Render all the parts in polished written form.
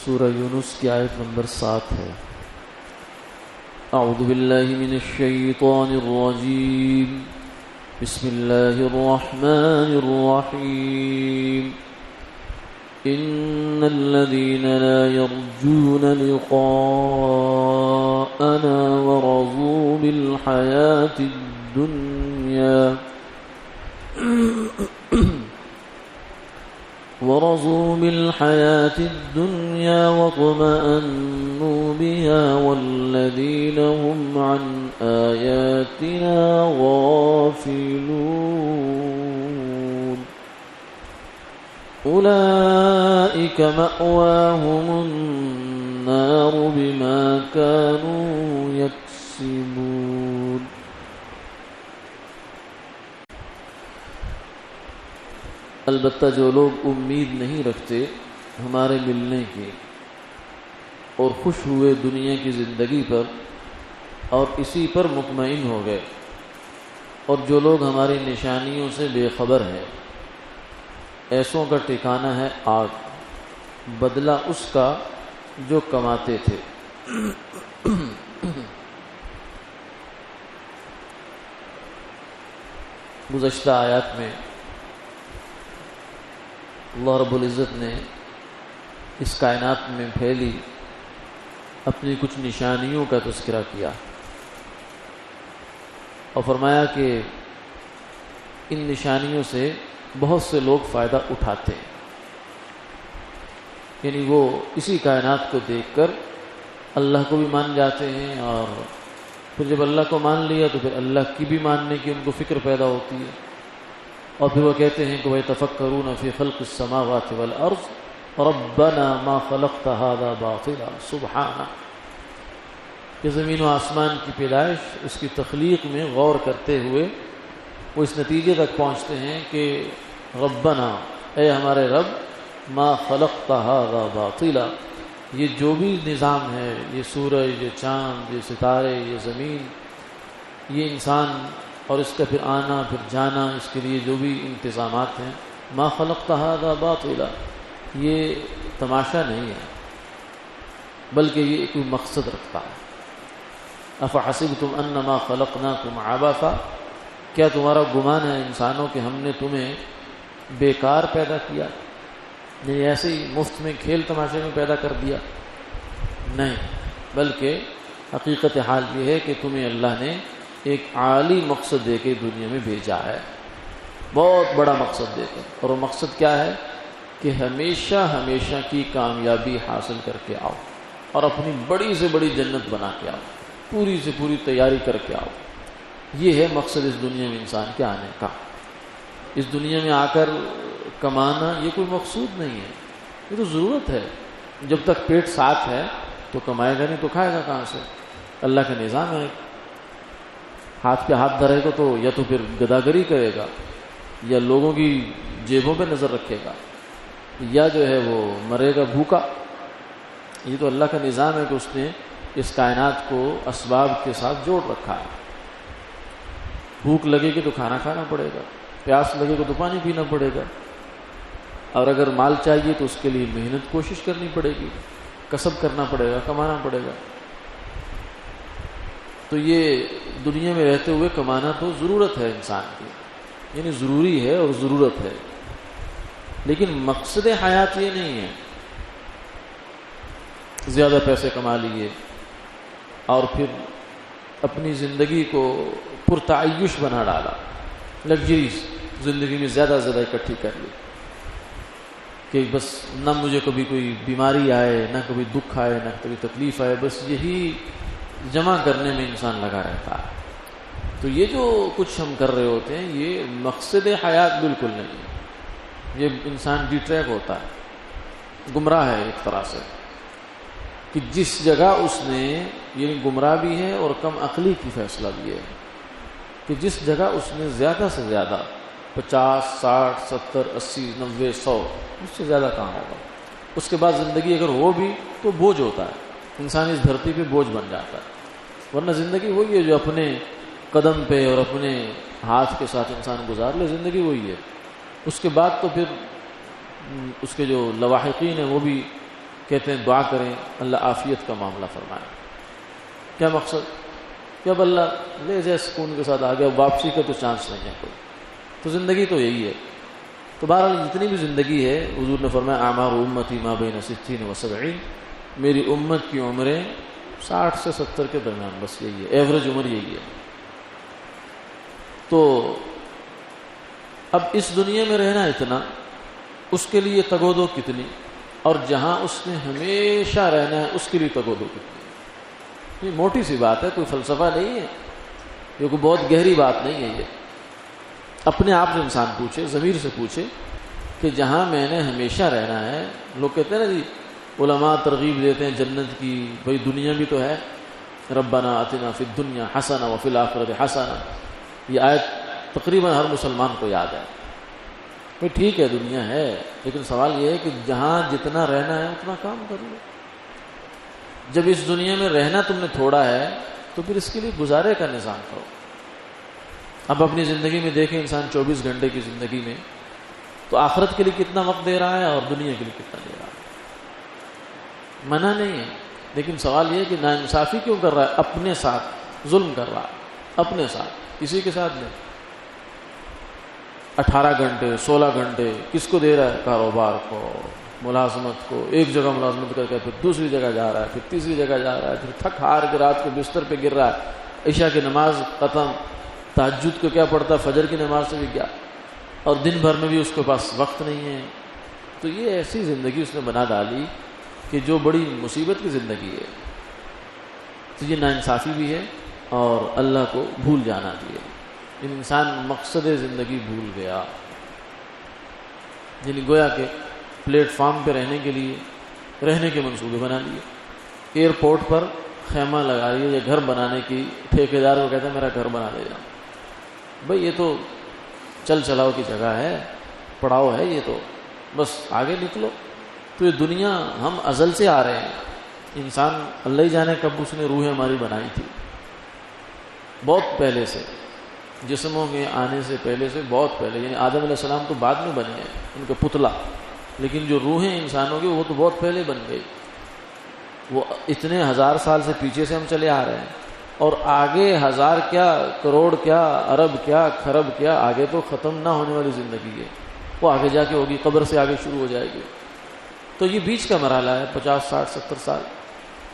سورہ یونس کی آیت نمبر 7 ہے۔ اعوذ باللہ من الشیطان الرجیم، بسم اللہ الرحمن الرحیم۔ ان الذین لا یرجون لقاءنا ورضوا بالحیاة الدنیا واطمأنوا بها والذین هم عن آیاتنا غافلون أولئك مأواهم النار بما كانوا يكسبون۔ البتہ جو لوگ امید نہیں رکھتے ہمارے ملنے کی اور خوش ہوئے دنیا کی زندگی پر اور اسی پر مطمئن ہو گئے، اور جو لوگ ہماری نشانیوں سے بے خبر ہیں، ایسوں کا ٹھکانہ ہے آگ، بدلہ اس کا جو کماتے تھے۔ گزشتہ آیات میں اللہ رب العزت نے اس کائنات میں پھیلی اپنی کچھ نشانیوں کا تذکرہ کیا اور فرمایا کہ ان نشانیوں سے بہت سے لوگ فائدہ اٹھاتے ہیں، یعنی وہ اسی کائنات کو دیکھ کر اللہ کو بھی مان جاتے ہیں، اور پھر جب اللہ کو مان لیا تو پھر اللہ کی بھی ماننے کی ان کو فکر پیدا ہوتی ہے، اور پھر وہ کہتے ہیں کہ وَيَتَفَكَّرُونَ فِي خَلْقِ السَّمَاوَاتِ وَالْأَرْضِ رَبَّنَا مَا خَلَقْتَ هَذَا بَاطِلًا سُبْحَانَكَ۔ کہ زمین و آسمان کی پیدائش، اس کی تخلیق میں غور کرتے ہوئے وہ اس نتیجے تک پہنچتے ہیں کہ ربنا، اے ہمارے رب، ما خلقت هذا باطلا، یہ جو بھی نظام ہے، یہ سورج، یہ چاند، یہ ستارے، یہ زمین، یہ انسان اور اس کا پھر آنا پھر جانا، اس کے لیے جو بھی انتظامات ہیں، ما خلقت هذا باطلا، یہ تماشا نہیں ہے بلکہ یہ کوئی مقصد رکھتا ہے۔ افحسبتم انما خلقناکم عبثا، کیا تمہارا گمان ہے انسانوں کہ ہم نے تمہیں بیکار پیدا کیا، یعنی ایسے ہی مفت میں کھیل تماشے میں پیدا کر دیا؟ نہیں، بلکہ حقیقت حال یہ ہے کہ تمہیں اللہ نے ایک عالی مقصد دے کے دنیا میں بھیجا ہے، بہت بڑا مقصد دے کے، اور وہ مقصد کیا ہے کہ ہمیشہ ہمیشہ کی کامیابی حاصل کر کے آؤ اور اپنی بڑی سے بڑی جنت بنا کے آؤ، پوری سے پوری تیاری کر کے آؤ۔ یہ ہے مقصد اس دنیا میں انسان کے آنے کا۔ اس دنیا میں آ کر کمانا یہ کوئی مقصود نہیں ہے، یہ تو ضرورت ہے۔ جب تک پیٹ ساتھ ہے تو کمائے گا نہیں تو کھائے گا کہاں سے؟ اللہ کا نظام ہے، ہاتھ پہ ہاتھ دھرے گا تو یا تو پھر گداگری کرے گا، یا لوگوں کی جیبوں پہ نظر رکھے گا، یا جو ہے وہ مرے گا بھوکا۔ یہ تو اللہ کا نظام ہے کہ اس نے اس کائنات کو اسباب کے ساتھ جوڑ رکھا ہے۔ بھوک لگے گی تو کھانا کھانا پڑے گا، پیاس لگے گا تو پانی پینا پڑے گا، اور اگر مال چاہیے تو اس کے لیے محنت کوشش کرنی پڑے گی، کسب کرنا پڑے گا، کمانا پڑے گا۔ تو یہ دنیا میں رہتے ہوئے کمانا تو ضرورت ہے انسان کی، یعنی ضروری ہے اور ضرورت ہے، لیکن مقصد حیات یہ نہیں ہے زیادہ پیسے کما لیے اور پھر اپنی زندگی کو پرتعیش بنا ڈالا، لگژریز زندگی میں زیادہ زیادہ اکٹھی کر لی کہ بس نہ مجھے کبھی کوئی بیماری آئے، نہ کبھی دکھ آئے، نہ کبھی تکلیف آئے، بس یہی جمع کرنے میں انسان لگا رہتا ہے۔ تو یہ جو کچھ ہم کر رہے ہوتے ہیں یہ مقصد حیات بالکل نہیں ہے، یہ انسان ڈی ٹریک ہوتا ہے، گمراہ ہے ایک طرح سے، کہ جس جگہ اس نے، یعنی گمراہ بھی ہے اور کم عقلی کی فیصلہ بھی ہے، کہ جس جگہ اس نے زیادہ سے زیادہ 50، 60، 70، 80، 90، 100، اس سے زیادہ کہاں ہوگا۔ اس کے بعد زندگی اگر ہو بھی تو بوجھ ہوتا ہے، انسان اس دھرتی پہ بوجھ بن جاتا ہے، ورنہ زندگی وہی ہے جو اپنے قدم پہ اور اپنے ہاتھ کے ساتھ انسان گزار لے، زندگی وہی ہے۔ اس کے بعد تو پھر اس کے جو لواحقین ہیں وہ بھی کہتے ہیں دعا کریں اللہ عافیت کا معاملہ فرمائے. کیا مقصد کہ اب اللہ لے جائے سکون کے ساتھ آگے، اب واپسی کا تو چانس نہیں ہے کوئی. تو زندگی تو یہی ہے. تو بہرحال جتنی بھی زندگی ہے، حضور نے فرمایا اعمار امتی ما بین 60 و 70، میری امت کی عمریں 60 سے 70 کے درمیان، بس یہی ہے، ایوریج عمر یہی ہے. تو اب اس دنیا میں رہنا اتنا، اس کے لیے تگودو کتنی، اور جہاں اس نے ہمیشہ رہنا ہے اس کے لیے تگودو کتنی. یہ موٹی سی بات ہے، کوئی فلسفہ نہیں ہے، یہ کوئی بہت گہری بات نہیں ہے. یہ اپنے آپ سے انسان پوچھے، ضمیر سے پوچھے کہ جہاں میں نے ہمیشہ رہنا ہے. لوگ کہتے ہیں نا جی، علماء ترغیب دیتے ہیں جنت کی، بھئی دنیا بھی تو ہے، ربنا آتنا فی الدنیا حسنہ وفی الآخرۃ حسنہ. یہ آیت تقریباً ہر مسلمان کو یاد ہے. بھئی ٹھیک ہے دنیا ہے، لیکن سوال یہ ہے کہ جہاں جتنا رہنا ہے اتنا کام کر لو. جب اس دنیا میں رہنا تم نے تھوڑا ہے تو پھر اس کے لیے گزارے کا نظام کرو. اب اپنی زندگی میں دیکھیں، انسان 24 گھنٹے کی زندگی میں تو آخرت کے لیے کتنا وقت دے رہا ہے اور دنیا کے لیے کتنا دے رہا ہے. منع نہیں ہے، لیکن سوال یہ ہے کہ ناانصافی کیوں کر رہا ہے؟ اپنے ساتھ ظلم کر رہا ہے، اپنے ساتھ، کسی کے ساتھ نہیں. 18 گھنٹے 16 گھنٹے کس کو دے رہا ہے؟ کاروبار کو، ملازمت کو. ایک جگہ ملازمت کر کے پھر دوسری جگہ جا رہا ہے، پھر تیسری جگہ جا رہا ہے، پھر تھک ہار کے رات کو بستر پہ گر رہا ہے. عشاء کی نماز ختم، تہجد کو کیا پڑھتا، فجر کی نماز سے بھی کیا، اور دن بھر میں بھی اس کے پاس وقت نہیں ہے. تو یہ ایسی زندگی اس نے بنا ڈالی کہ جو بڑی مصیبت کی زندگی ہے. تو یہ ناانصافی بھی ہے اور اللہ کو بھول جانا بھی ہے. انسان مقصد زندگی بھول گیا، یعنی گویا کہ پلیٹ فارم پہ رہنے کے لیے رہنے کے منصوبے بنا لیے، ایئرپورٹ پر خیمہ لگا لیے، یا گھر بنانے کی ٹھیکیدار کو کہتا ہے میرا گھر بنا دے جا. بھئی یہ تو چل چلاؤ کی جگہ ہے، پڑاؤ ہے، یہ تو بس آگے نکلو. تو یہ دنیا ہم ازل سے آ رہے ہیں. انسان اللہ ہی جانے کب اس نے روح ہماری بنائی تھی، بہت پہلے سے، جسموں کے آنے سے پہلے سے بہت پہلے. یعنی آدم علیہ السلام تو بعد میں بنے ہیں، ان کا پتلا، لیکن جو روحیں انسانوں کی وہ تو بہت پہلے بن گئی. وہ اتنے 1000 سال سے پیچھے سے ہم چلے آ رہے ہیں، اور آگے 1000 کیا، کروڑ کیا، ارب کیا، خرب کیا، آگے تو ختم نہ ہونے والی زندگی ہے. وہ آگے جا کے ہوگی، قبر سے آگے شروع ہو جائے گی. تو یہ بیچ کا مرحلہ ہے 50 60 70 سال.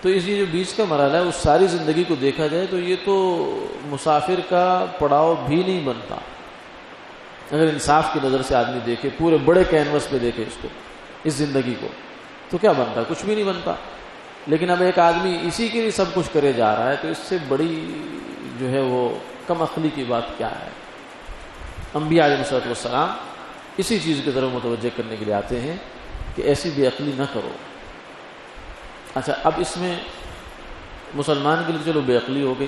تو اس یہ جو بیچ کا مرحلہ ہے اس ساری زندگی کو دیکھا جائے تو یہ تو مسافر کا پڑاؤ بھی نہیں بنتا. اگر انصاف کی نظر سے آدمی دیکھے، پورے بڑے کینوس پہ دیکھے اس کو، اس زندگی کو، تو کیا بنتا ہے؟ کچھ بھی نہیں بنتا. لیکن اب ایک آدمی اسی کے لیے سب کچھ کرے جا رہا ہے، تو اس سے بڑی جو ہے وہ کم عقلی کی بات کیا ہے؟ انبیاء علیہ السلام اسی چیز کی طرف متوجہ کرنے کے لیے آتے ہیں کہ ایسی بے عقلی نہ کرو. اچھا، اب اس میں مسلمان کے لیے چلو بے عقلی ہو گئی،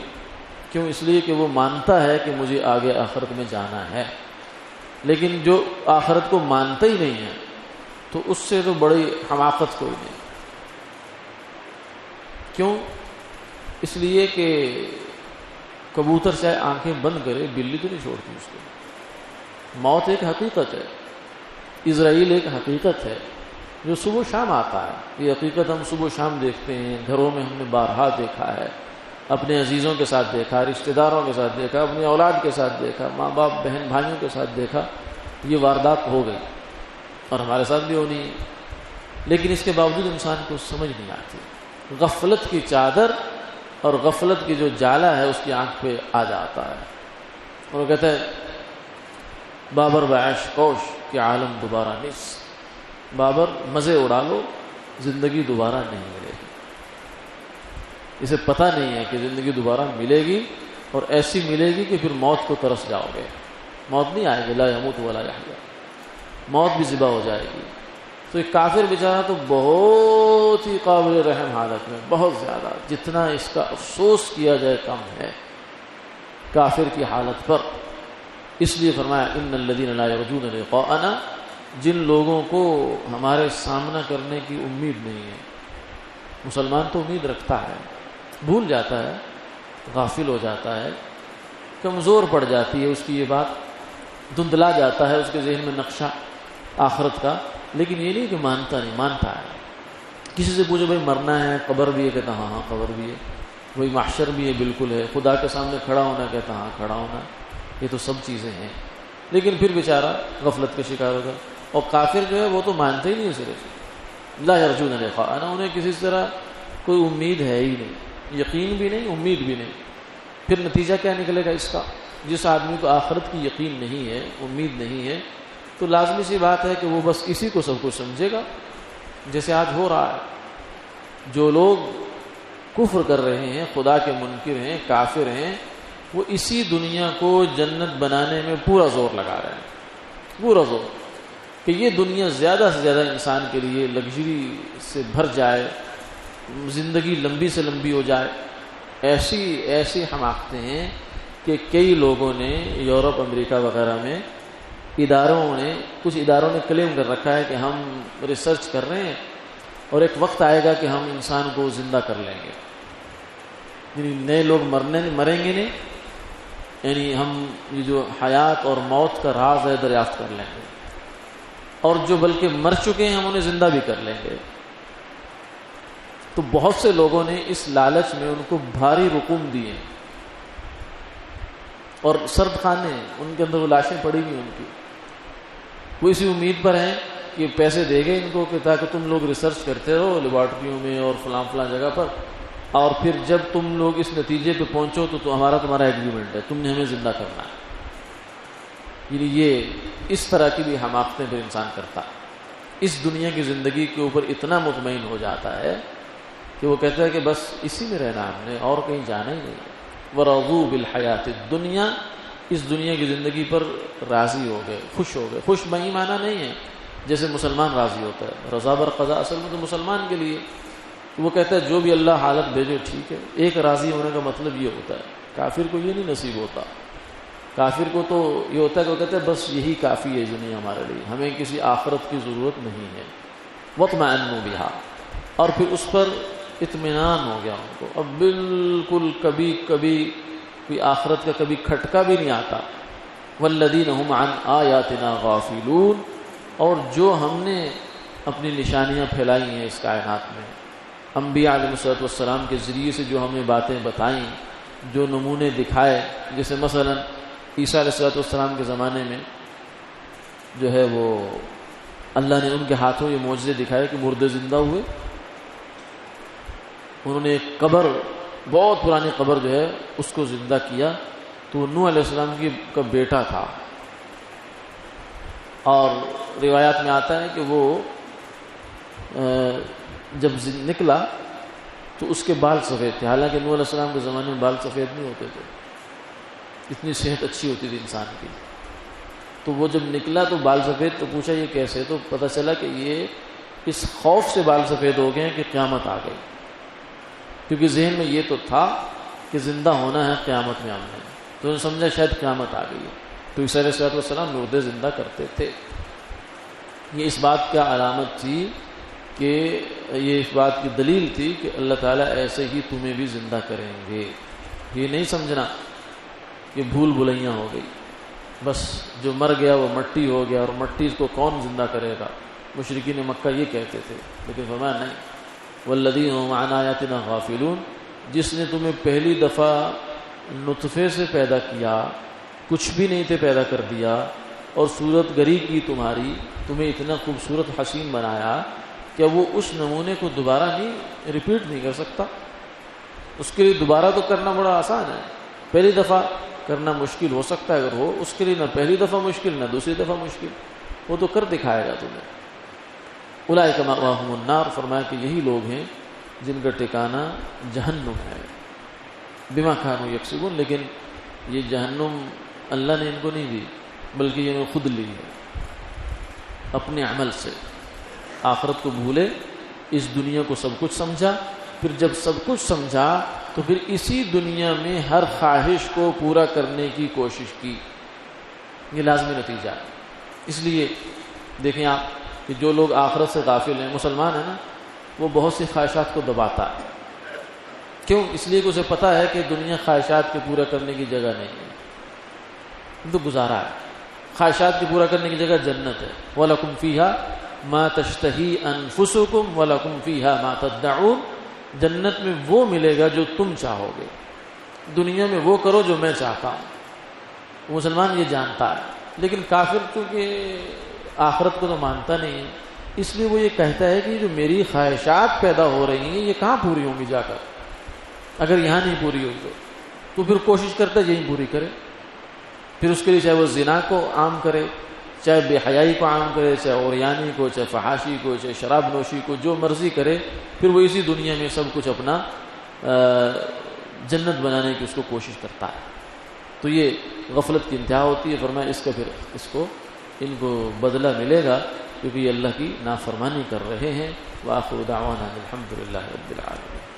کیوں؟ اس لیے کہ وہ مانتا ہے کہ مجھے آگے آخرت میں جانا ہے. لیکن جو آخرت کو مانتا ہی نہیں ہے تو اس سے تو بڑی حماقت کوئی نہیں. کیوں؟ اس لیے کہ کبوتر چاہے آنکھیں بند کرے، بلی تو نہیں چھوڑتی اس کو. موت ایک حقیقت ہے، اسرائیل ایک حقیقت ہے جو صبح و شام آتا ہے. یہ حقیقت ہم صبح و شام دیکھتے ہیں، گھروں میں ہم نے بارہا دیکھا ہے، اپنے عزیزوں کے ساتھ دیکھا، رشتہ داروں کے ساتھ دیکھا، اپنی اولاد کے ساتھ دیکھا، ماں باپ بہن بھائیوں کے ساتھ دیکھا. یہ واردات ہو گئی اور ہمارے ساتھ بھی ہونی ہے. لیکن اس کے باوجود انسان کو سمجھ نہیں آتی. غفلت کی چادر اور غفلت کی جو جالا ہے اس کی آنکھ پہ آ جاتا ہے، اور وہ کہتا ہے بابر بعیش کوش کہ عالم دوبارہ نس. بابر مزے اڑا لو، زندگی دوبارہ نہیں ملے گی. اسے پتہ نہیں ہے کہ زندگی دوبارہ ملے گی، اور ایسی ملے گی کہ پھر موت کو ترس جاؤ گے. موت نہیں آئے گی، لا یموت ولا یحیا، موت بھی ذبح ہو جائے گی. تو ایک کافر بیچارہ تو بہت ہی قابل رحم حالت میں، بہت زیادہ، جتنا اس کا افسوس کیا جائے کم ہے کافر کی حالت پر. اس لیے فرمایا ان الذین لا یرجون لقاءنا، جن لوگوں کو ہمارے سامنا کرنے کی امید نہیں ہے. مسلمان تو امید رکھتا ہے، بھول جاتا ہے، غافل ہو جاتا ہے، کمزور پڑ جاتی ہے اس کی یہ بات، دھندلا جاتا ہے اس کے ذہن میں نقشہ آخرت کا. لیکن یہ نہیں کہ مانتا نہیں، مانتا ہے. کسی سے پوچھو بھائی مرنا ہے، قبر بھی ہے، کہتا ہاں ہاں قبر بھی ہے، وہی محشر بھی ہے، بالکل ہے، خدا کے سامنے کھڑا ہونا، کہتا ہاں کھڑا ہونا، یہ تو سب چیزیں ہیں، لیکن پھر بیچارہ غفلت کا شکار ہوگا۔ اور کافر جو ہے وہ تو مانتے ہی نہیں سرے سے، لا یرجون لقاءنا، انہیں کسی طرح کوئی امید ہے ہی نہیں، یقین بھی نہیں، امید بھی نہیں۔ پھر نتیجہ کیا نکلے گا اس کا؟ جس آدمی کو آخرت کی یقین نہیں ہے، امید نہیں ہے، تو لازمی سی بات ہے کہ وہ بس اسی کو سب کچھ سمجھے گا، جیسے آج ہو رہا ہے۔ جو لوگ کفر کر رہے ہیں، خدا کے منکر ہیں، کافر ہیں، وہ اسی دنیا کو جنت بنانے میں پورا زور لگا رہے ہیں، پورا زور، کہ یہ دنیا زیادہ سے زیادہ انسان کے لیے لگژری سے بھر جائے، زندگی لمبی سے لمبی ہو جائے۔ ایسی حماقتیں ہیں کہ کئی لوگوں نے یورپ، امریکہ وغیرہ میں کچھ اداروں نے کلیم کر رکھا ہے کہ ہم ریسرچ کر رہے ہیں اور ایک وقت آئے گا کہ ہم انسان کو زندہ کر لیں گے، یعنی نئے لوگ مریں گے نہیں، یعنی ہم یہ جو حیات اور موت کا راز ہے دریافت کر لیں گے، اور جو بلکہ مر چکے ہیں ہم انہیں زندہ بھی کر لیں گے۔ تو بہت سے لوگوں نے اس لالچ میں ان کو بھاری رقوم دیے اور سرد خانے ہیں، ان کے اندر وہ لاشیں پڑی ہوئی ان کی، وہ اسی امید پر ہیں کہ پیسے دے گے ان کو کہ تاکہ تم لوگ ریسرچ کرتے رہو لیبارٹریوں میں اور فلاں جگہ پر، اور پھر جب تم لوگ اس نتیجے پہ پہنچو تو تمہارا ایگریمنٹ ہے، تم نے ہمیں زندہ کرنا ہے۔ یعنی یہ اس طرح کی بھی حماقتیں پھر انسان کرتا ہے، اس دنیا کی زندگی کے اوپر اتنا مطمئن ہو جاتا ہے کہ وہ کہتا ہے کہ بس اسی میں رہنا ہم نے، اور کہیں جانا ہی نہیں ہے۔ وَرَضُوا بِالْحَيَاةِ الدُّنْيَا، اس دنیا کی زندگی پر راضی ہو گئے، خوش ہو گئے۔ خوش بہی معنی نہیں ہے جیسے مسلمان راضی ہوتا ہے، رضا بر قضا اصل میں تو مسلمان کے لیے وہ کہتا ہے جو بھی اللہ حالت بھیجے ٹھیک ہے، ایک راضی ہونے کا مطلب یہ ہوتا ہے۔ کافر کو یہ نہیں نصیب ہوتا، کافر کو تو یہ ہوتا ہے کہ وہ کہتے ہیں بس یہی کافی ہے دنیا ہمارے لیے، ہمیں کسی آخرت کی ضرورت نہیں ہے۔ وَاطْمَأَنُّوا بِهَا، اور پھر اس پر اطمینان ہو گیا ان کو، اب بالکل کبھی کوئی آخرت کا کبھی کھٹکا بھی نہیں آتا۔ وَالَّذِينَ هُمْ عَنْ آيَاتِنَا غَافِلُونَ، اور جو ہم نے اپنی نشانیاں پھیلائی ہیں اس کائنات میں، انبیاء علیہ السلام کے ذریعے سے جو ہمیں باتیں بتائیں، جو نمونے دکھائے، جیسے مثلا عیسیٰ علیہ السلام کے زمانے میں جو ہے وہ اللہ نے ان کے ہاتھوں یہ معجزے دکھائے کہ مردے زندہ ہوئے۔ انہوں نے ایک قبر، بہت پرانی قبر جو ہے اس کو زندہ کیا، تو نوح علیہ السلام کا بیٹا تھا، اور روایات میں آتا ہے کہ وہ جب نکلا تو اس کے بال سفید تھے، حالانکہ نوح علیہ السلام کے زمانے میں بال سفید نہیں ہوتے تھے، اتنی صحت اچھی ہوتی تھی انسان کی۔ تو وہ جب نکلا تو بال سفید، تو پوچھا یہ کیسے؟ تو پتہ چلا کہ یہ اس خوف سے بال سفید ہو گئے ہیں کہ قیامت آ گئی، کیونکہ ذہن میں یہ تو تھا کہ زندہ ہونا ہے قیامت میں ہم نے، تو انہوں نے سمجھا شاید قیامت آ گئی ہے، تو عیسیٰ علیہ السلام مردے زندہ کرتے تھے۔ یہ اس بات کا علامت تھی کہ یہ اس بات کی دلیل تھی کہ اللہ تعالیٰ ایسے ہی تمہیں بھی زندہ کریں گے۔ یہ نہیں سمجھنا کہ بھول بھلیاں ہو گئی، بس جو مر گیا وہ مٹی ہو گیا، اور مٹی کو کون زندہ کرے گا؟ مشرکین مکہ یہ کہتے تھے، لیکن فرمایا نہیں، والذین هم عن آیاتنا غافلون، جس نے تمہیں پہلی دفعہ نطفے سے پیدا کیا، کچھ بھی نہیں تھے پیدا کر دیا، اور صورت گری کی تمہاری، تمہیں اتنا خوبصورت حسین بنایا، کیا وہ اس نمونے کو دوبارہ نہیں ریپیٹ نہیں کر سکتا؟ اس کے لیے دوبارہ تو کرنا بڑا آسان ہے، پہلی دفعہ کرنا مشکل ہو سکتا ہے، اگر ہو اس کے لیے نہ پہلی دفعہ مشکل نہ دوسری دفعہ مشکل، وہ تو کر دکھائے گا تمہیں۔ اولئک مأواہم النار، فرمایا کہ یہی لوگ ہیں جن کا ٹھکانہ جہنم ہے، بما کانوا یکسبون، لیکن یہ جہنم اللہ نے ان کو نہیں دی، بلکہ یہ انہوں نے خود لی ہے اپنے عمل سے۔ آخرت کو بھولے، اس دنیا کو سب کچھ سمجھا، پھر جب سب کچھ سمجھا تو پھر اسی دنیا میں ہر خواہش کو پورا کرنے کی کوشش کی، یہ لازمی نتیجہ ہے۔ اس لیے دیکھیں آپ کہ جو لوگ آخرت سے غافل ہیں، مسلمان ہیں نا، وہ بہت سی خواہشات کو دباتا ہے۔ کیوں؟ اس لیے کہ اسے پتہ ہے کہ دنیا خواہشات کے پورا کرنے کی جگہ نہیں ہے، تو گزارا ہے۔ خواہشات کے پورا کرنے کی جگہ جنت ہے، وَلَكُمْ فِيهَا ما تشتہی انفسکم ولکم فیہا ما تدعون، جنت میں وہ ملے گا جو تم چاہو گے، دنیا میں وہ کرو جو میں چاہتا ہوں۔ مسلمان یہ جانتا ہے، لیکن کافر چونکہ آخرت کو تو مانتا نہیں ہے، اس لیے وہ یہ کہتا ہے کہ جو میری خواہشات پیدا ہو رہی ہیں یہ کہاں پوری ہوں گی جا کر، اگر یہاں نہیں پوری ہوئی تو پھر کوشش کرتا ہے یہیں پوری کرے، پھر اس کے لیے چاہے وہ زنا کو عام کرے، چاہے بے حیائی کو عام کرے، چاہے اوریانی کو، چاہے فحاشی کو، چاہے شراب نوشی کو، جو مرضی کرے، پھر وہ اسی دنیا میں سب کچھ اپنا جنت بنانے کی اس کو کوشش کرتا ہے۔ تو یہ غفلت کی انتہا ہوتی ہے۔ فرمایا اس کا پھر ان کو بدلہ ملے گا کیونکہ یہ اللہ کی نافرمانی کر رہے ہیں۔ وآخر دعوانا الحمد للہ رب العالمین۔